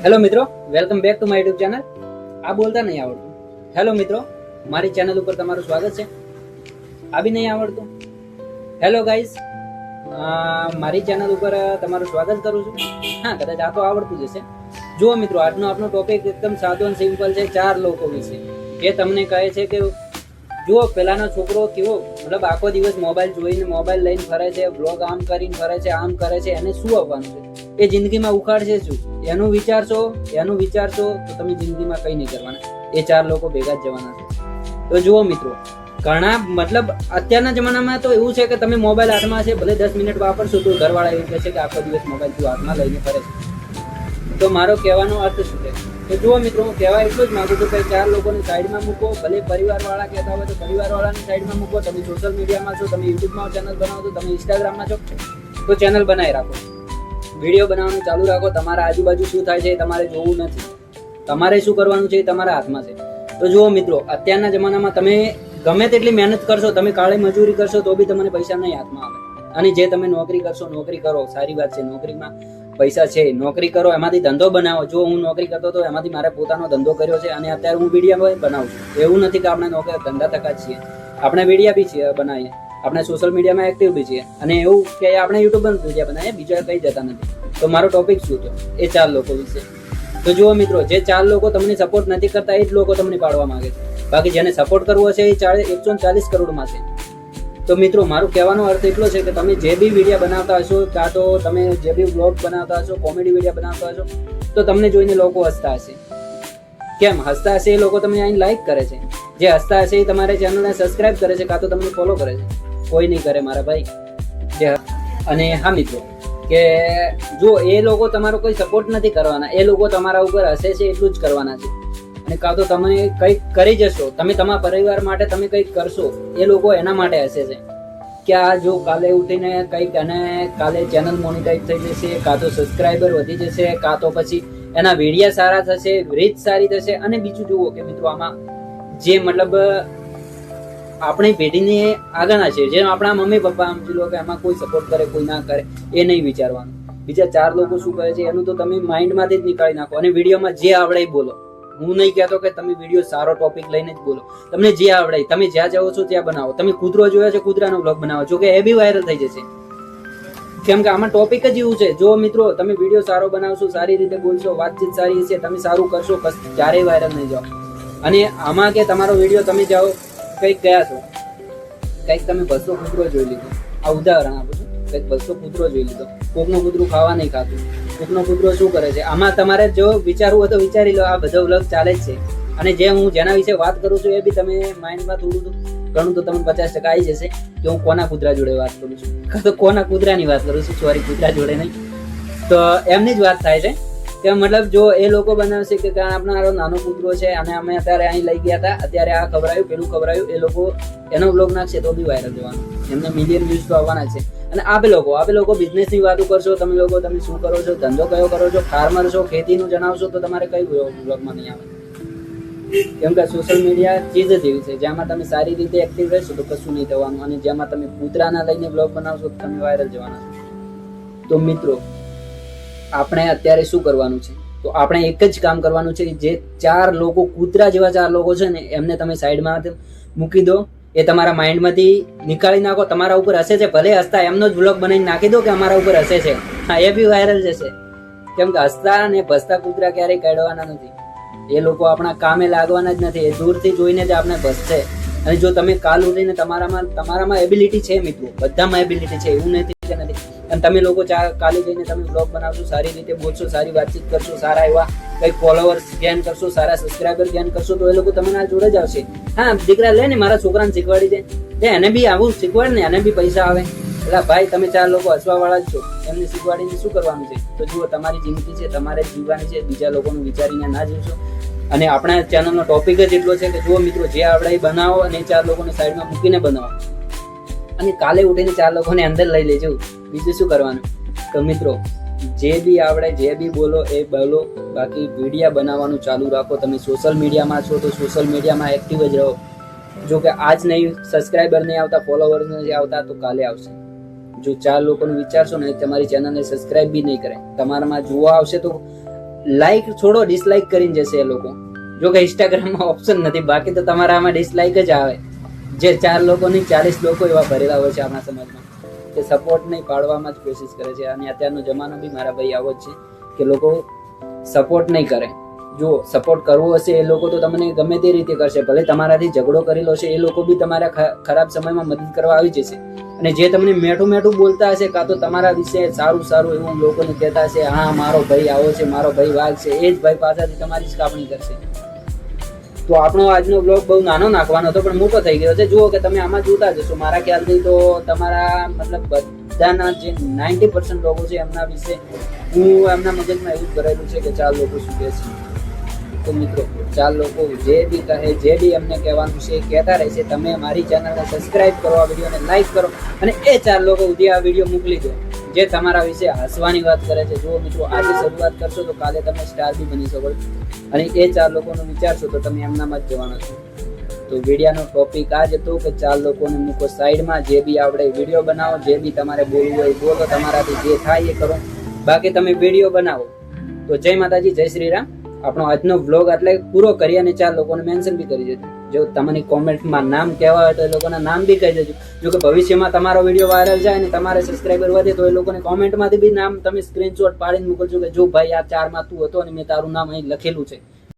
Hello મિત્રો, welcome back to my YouTube channel. આ બોલતા નહીં આવડતું. હેલો મિત્રો, મારી ચેનલ ઉપર તમારું સ્વાગત છે. આ બી નહીં આવડતું. હેલો ગાઈઝ, મારી ચેનલ ઉપર તમારું સ્વાગત કરું છું. હા, કદાચ આ તો આવડતું જ હશે. જુઓ મિત્રો, આજનો આપણો ટોપિક એકદમ સાદો અને સિમ્પલ છે. 4 લોકો વિશે જે તમને કહે છે કે જુઓ, પહેલાનો છોકરો કેવો મતલબ આખો દિવસ મોબાઈલ જોઈને મોબાઈલ લઈને ફરે છે, બ્લોગ આમ કરીને ફરે છે, આમ કરે છે, એને શું આવવાનું છે? એ જિંદગીમાં ઉખાડશે શું? એનું વિચારશો તો તમે જિંદગીમાં કંઈ નહીં કરવાના. એ 4 લોકો ભેગા જ જવાના છે. તો જુઓ મિત્રો, ઘણા મતલબ અત્યારના જમાનામાં તો એવું છે કે તમે મોબાઈલ હાથમાં છે, ભલે 10 મિનિટ વાપરશો તો ઘરવાળા એવું કહે છે કે આખો દિવસ મોબાઈલ તું હાથમાં લઈને ફરે છે. તો મારો કહેવાનો અર્થ શું છે? તો જુઓ મિત્રો, હું કહેવા એટલું જ માગું છું કે 4 લોકોને સાઈડમાં મૂકો. ભલે પરિવારવાળા કહેતા હોય તો પરિવારવાળાની સાઈડમાં મૂકો. તમે સોશિયલ મીડિયામાં છો, તમે યુટ્યુબમાં ચેનલ બનાવો છો, તમે ઇન્સ્ટાગ્રામમાં છો તો ચેનલ બનાવી રાખો, વિડીયો બનાવવાનું ચાલુ રાખો. તમારા આજુબાજુ શું થાય છે એ તમારે જોવું નથી. તમારે શું કરવાનું છે એ તમારા હાથમાં છે. તો જુઓ મિત્રો, અત્યારના જમાનામાં તમે ગમે તેટલી મહેનત કરશો, તમે કાળી મજૂરી કરશો તો બી તમને પૈસા નહીં હાથમાં આવે. અને જે તમે નોકરી કરશો, નોકરી કરો, સારી વાત છે, નોકરીમાં પૈસા છે, નોકરી કરો, એમાંથી ધંધો બનાવો. જો હું નોકરી કરતો હતો એમાંથી મારે પોતાનો ધંધો કર્યો છે અને અત્યારે હું વિડીયો બનાવું છું. એવું નથી કે આપણે ધંધા થકા જ છીએ, આપણે વિડીયા બી છીએ બનાવીએ, આપણે સોશિયલ મીડિયામાં એક્ટિવ બી છીએ. અને એવું કે આપણે યુટ્યુબ પર વિડીયો બનાવીએ, બીજા કંઈ જતા નથી. તો મારો ટોપિક શું હતો? એ 4 લોકો વિશે. તો જુઓ મિત્રો, જે 4 લોકો તમને સપોર્ટ નથી કરતા એ જ લોકો તમને પાડવા માંગે છે. બાકી જેને સપોર્ટ કરવો હશે એ 140 કરોડમાં છે. તો મિત્રો, મારું કહેવાનો અર્થ એટલો છે કે તમે જે બી વિડીયો બનાવતા હશો, કાં તો તમે જે બી બ્લોગ બનાવતા હશો, કોમેડી વિડીયો બનાવતા હશો, તો તમને જોઈને લોકો હસતા હશે. કેમ હસતા હશે? એ લોકો તમને અહીં લાઈક કરે છે. જે હસતા હશે એ તમારે ચેનલને સબસ્ક્રાઇબ કરે છે, કાં તો તમને ફોલો કરે છે. કોઈ નહીં કરે મારા ભાઈ. અને હા મિત્રો, કે જો એ લોકો તમારો કોઈ સપોર્ટ નથી કરવાના, એ લોકો તમારા ઉપર હસે છે એટલું જ કરવાના છે. અને કાં તો તમે કંઈક કરી જશો, તમે તમારા પરિવાર માટે તમે કંઈક કરશો, એ લોકો એના માટે હસે છે કે આ જો કાલે ઉઠીને કંઈક અને કાલે ચેનલ મોનિટાઈઝ થઈ જશે, કાં તો સબસ્ક્રાઈબર વધી જશે, કાં તો પછી એના વિડીયા સારા થશે, રીચ સારી થશે. અને બીજું જુઓ કે મિત્રો, આમાં જે મતલબ આપણી પેઢીની આગળના છે, જેમ આપણા મમ્મી પપ્પા સમજી લો કે એમાં કોઈ સપોર્ટ કરે કોઈ ના કરે એ નહીં વિચારવાનું. બીજા 4 લોકો શું કરે છે એનું તો તમે માઇન્ડમાંથી જ નીકાળી નાખો. અને વિડીયોમાં જે આવડે એ બોલો. હું નહીં કહેતો કે તમે વિડીયો સારો ટોપિક લઈને જ બોલો, તમને જે આવડે તમે જ્યાં જાઓ છો ત્યાં બનાવો. તમે કૂતરો જોયો છે, કૂતરાનો બ્લોગ બનાવો છો, કે એ બી વાયરલ થઈ જશે. કેમ કે આમાં ટોપિક જ એવું છે. જો મિત્રો, તમે વિડીયો સારો બનાવશો, સારી રીતે બોલશો, વાતચીત સારી હશે, તમે સારું કરશો, ક્યારેય વાયરલ નહીં જાઓ. અને આમાં કે તમારો વિડીયો તમે જાઓ કંઈક ગયા છો, કંઈક તમે 200 કૂતરો જોઈ લીધો, આ ઉદાહરણ આપું છું, કંઈક 200 કૂતરો જોઈ લીધો, કોકનું કૂતરું ખાવા નહીં ખાતું, કોકનો કૂતરો શું કરે છે. આમાં તમારે જો વિચારવું હોય તો વિચારી લો. આ બધો વ્લોગ ચાલે જ છે. અને જે હું જેના વિશે વાત કરું છું એ બી તમે માઇન્ડમાં થોડું ઘણું તો તમને 50% આવી જશે કે હું કોના કૂતરા જોડે વાત કરું છું, તો કોના કૂતરાની વાત કરું છું. સોરી, કૂતરા જોડે નહીં. તો એમની જ વાત થાય છે કે મતલબ જો એ લોકો બનાવશે કે આપણા નાનો કૂતરો છે અને અમે અત્યારે અહીં લઈ ગયા હતા, અત્યારે આ ખવડાયું, પેલું ખવડાયું, એ લોકો એનો બ્લોગ નાખશે તો બી વાયરલ જવાનું. એમને મિલિયન વ્યૂઝ તો આવવાના છે. અને આપે લોકો બિઝનેસની વાતો કરશો, તમે શું કરો છો, ધંધો કયો કરો છો, ફાર્મર છો, ખેતીનું જણાવશો તો તમારે કઈ બ્લોગમાં નહીં આવે. કેમ કે સોશિયલ મીડિયા ચીજ જ એવી છે જેમાં તમે સારી રીતે એક્ટિવ રહેશો તો કશું નહીં થવાનું. અને જેમાં તમે કૂતરાના લઈને બ્લોગ બનાવશો તો તમે વાયરલ જવાના છો. તો મિત્રો, આપણે અત્યારે શું કરવાનું છે? તો આપણે એક જ કામ કરવાનું છે. જે 4 લોકો કૂતરા જેવા 4 લોકો છે ને એમને તમે સાઈડમાં મૂકી દો. એ તમારા માઇન્ડમાંથી નીકાળી નાખો. તમારા ઉપર હસે છે, ભલે હસતા એમનો જ બ્લોગ બનાવીને નાખી દો કે અમારા ઉપર હસે છે. હા, એ બી વાયરલ જશે. કેમ કે હસતા અને ભસતા કૂતરા ક્યારેય કાઢવાના નથી. એ લોકો આપણા કામે લાગવાના જ નથી. એ દૂરથી જોઈને જ આપણે ભસશે. અને જો તમે કાલ ઉઠીને તમારામાં એબિલિટી છે મિત્રો, બધામાં એબિલિટી છે, એવું નથી કે નથી. અને તમે લોકો કાલે જઈને તમે બ્લોગ બનાવશો, સારી રીતે બોલશો, સારી વાતચીત કરશો, સારા એવા કંઈક ફોલોવર્સ ગેન કરશો, સારા સબસ્ક્રાઈબર ગેન કરશો તો એ લોકો તમારા જોડે જ આવશે. હા, દીકરા લે ને મારા છોકરાને શીખવાડી દે, એને બી આવું શીખવાડ ને, એને બી પૈસા આવે. એટલે ભાઈ, તમે 4 લોકો હસવાવાળા જ છો, એમને શીખવાડીને શું કરવાનું છે? તો જુઓ, તમારી જિંદગી છે, તમારે જીવવાની છે, બીજા લોકોનું વિચારીને ના જીવશો. અને આપણા ચેનલનો ટોપિક જ એટલો છે કે જુઓ મિત્રો, જે આવડે એ બનાવો અને 4 લોકોને સાઈડમાં મૂકીને બનાવો. અને કાલે ઉઠીને 4 લોકોને અંદર લઈ લેજો. બીજું શું કરવાનું? તો મિત્રો, જે બી આવડે, જે બી બોલો એ બોલો. બાકી વિડીયા બનાવવાનું ચાલુ રાખો. તમે સોશિયલ મીડિયામાં છો તો સોશિયલ મીડિયામાં એક્ટિવ જ રહો. જો કે આજ નહીં, સબસ્ક્રાઈબર નહીં આવતા, ફોલોવર્સ નહીં આવતા તો કાલે આવશે. જો 4 લોકોનું વિચારશો ને, તમારી ચેનલને સબસ્ક્રાઈબ બી નહીં કરે, તમારામાં જોવા આવશે તો લાઈક છોડો, ડિસલાઈક કરીને જશે એ લોકો. જો કે ઇન્સ્ટાગ્રામમાં ઓપ્શન નથી, બાકી તો તમારા આમાં ડિસલાઈક જ આવે. જે 4 લોકોની 40 લોકો એવા ભરેલા હોય છે આપણા સમાજમાં કે સપોર્ટ નહીં, પાડવામાં જ કોશિશ કરે છે. અને અત્યારનો જમાનો બી મારા ભાઈ આવો જ છે કે લોકો સપોર્ટ નહીં કરે. જો સપોર્ટ કરવો હશે એ લોકો તો તમને ગમે તે રીતે કરશે, ભલે તમારાથી ઝઘડો કરેલો છે એ લોકો બી તમારા ખરાબ સમયમાં મદદ કરવા આવી જશે. અને જે તમને મેઠું મેઠું બોલતા હશે, કાં તો તમારા વિશે સારું સારું એવું લોકોને કહેતા હશે, હા મારો ભાઈ આવો છે, મારો ભાઈ વાઘ છે, એ જ ભાઈ પાસેથી તમારી જ કાપણી કરશે. તો આપણો આજનો બ્લોગ બહુ નાનો નાખવાનો હતો પણ મોટો થઈ ગયો છે. જુઓ કે તમે આમાં જોતા જશો, મારા ખ્યાલથી તો તમારા મતલબ બધાના જે 90% લોકો છે એમના વિશે હું એમના મગજમાં એવું જ કરેલું છે કે 4 લોકો શું કહે છે. તો મિત્રો 4 લોકો જે બી કહે, જે બી એમને કહેવાનું છે એ કહેતા રહેશે. તમે મારી ચેનલને સબસ્ક્રાઇબ કરો, આ વિડીયોને લાઈક કરો અને એ 4 લોકો સુધી આ વિડીયો મોકલી દો જે તમારા વિશે હસવાની વાત કરે છે. જો મિત્રો આજે શરૂઆત કરશો તો કાલે તમે સ્ટાર બી બની શકો અને એ 4 લોકોનું વિચારશો તો તમે એમનામાં જ જવાના છો. તો વિડીયોનો ટોપિક આ જ હતો કે 4 લોકોને મૂકો સાઈડમાં, જે બી આવડે વિડીયો બનાવો, જે બી તમારે બોલવું હોય બોલો, તમારાથી જે થાય એ કરો, બાકી તમે વિડીયો બનાવો. તો જય માતાજી, જય શ્રી રામ. આપણો આજનો વ્લોગ એટલે પૂરો કરી અને 4 લોકોને મેન્શન બી કરી દેજો. જો તમને કોમેન્ટમાં નામ કહેવા હોય તો એ લોકોના નામ બી કહી દેજો. જો કે ભવિષ્યમાં તમારો વિડીયો વાયરલ જાય અને તમારે સબસ્ક્રાઈબર વધે તો એ લોકોને કોમેન્ટમાંથી બી નામ તમે સ્ક્રીનશોટ પાડીને મોકલજો કે જો ભાઈ આ 4 માં તું હતો અને મેં તારું નામ અહીં લખેલું છે.